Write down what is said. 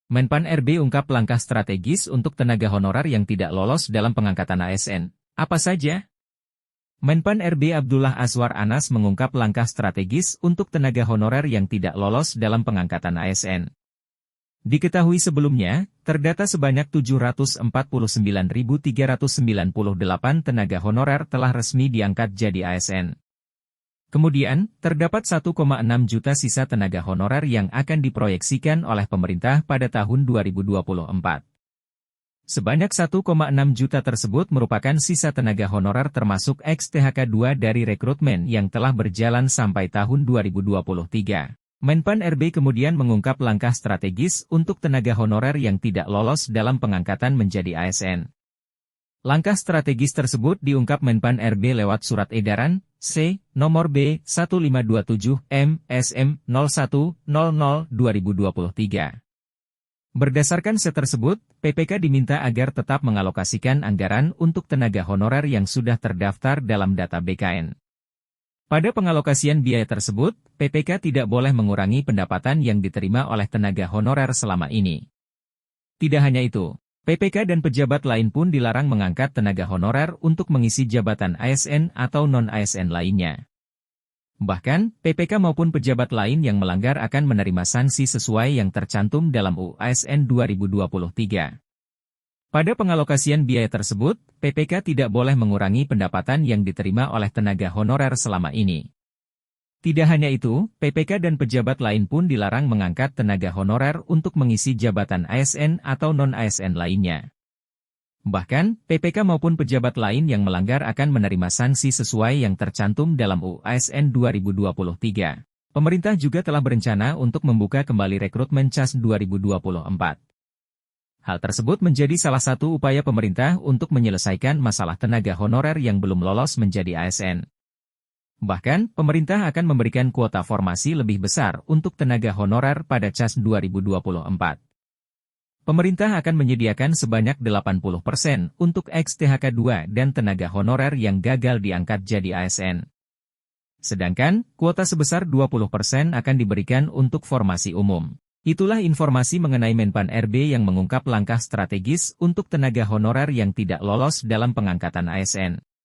Menpan RB ungkap langkah strategis untuk tenaga honorer yang tidak lolos dalam pengangkatan ASN. Apa saja? Menpan RB Abdullah Azwar Anas mengungkap langkah strategis untuk tenaga honorer yang tidak lolos dalam pengangkatan ASN. Diketahui sebelumnya, terdata sebanyak 749.398 tenaga honorer telah resmi diangkat jadi ASN. Kemudian, terdapat 1,6 juta sisa tenaga honorer yang akan diproyeksikan oleh pemerintah pada tahun 2024. Sebanyak 1,6 juta tersebut merupakan sisa tenaga honorer termasuk ex-THK2 dari rekrutmen yang telah berjalan sampai tahun 2023. Menpan RB kemudian mengungkap langkah strategis untuk tenaga honorer yang tidak lolos dalam pengangkatan menjadi ASN. Langkah strategis tersebut diungkap Menpan RB lewat surat edaran C. nomor B1527 M.SM. 01.00/2023. Berdasarkan set tersebut, PPK diminta agar tetap mengalokasikan anggaran untuk tenaga honorer yang sudah terdaftar dalam data BKN. Pada pengalokasian biaya tersebut, PPK tidak boleh mengurangi pendapatan yang diterima oleh tenaga honorer selama ini. Tidak hanya itu, PPK dan pejabat lain pun dilarang mengangkat tenaga honorer untuk mengisi jabatan ASN atau non-ASN lainnya. Bahkan, PPK maupun pejabat lain yang melanggar akan menerima sanksi sesuai yang tercantum dalam UU ASN 2023. Pada pengalokasian biaya tersebut, PPK tidak boleh mengurangi pendapatan yang diterima oleh tenaga honorer selama ini. Tidak hanya itu, PPK dan pejabat lain pun dilarang mengangkat tenaga honorer untuk mengisi jabatan ASN atau non-ASN lainnya. Bahkan, PPK maupun pejabat lain yang melanggar akan menerima sanksi sesuai yang tercantum dalam UU ASN 2023. Pemerintah juga telah berencana untuk membuka kembali rekrutmen CAS 2024. Hal tersebut menjadi salah satu upaya pemerintah untuk menyelesaikan masalah tenaga honorer yang belum lolos menjadi ASN. Bahkan, pemerintah akan memberikan kuota formasi lebih besar untuk tenaga honorer pada CAS 2024. Pemerintah akan menyediakan sebanyak 80% untuk ex-THK2 dan tenaga honorer yang gagal diangkat jadi ASN. Sedangkan, kuota sebesar 20% akan diberikan untuk formasi umum. Itulah informasi mengenai Menpan RB yang mengungkap langkah strategis untuk tenaga honorer yang tidak lolos dalam pengangkatan ASN.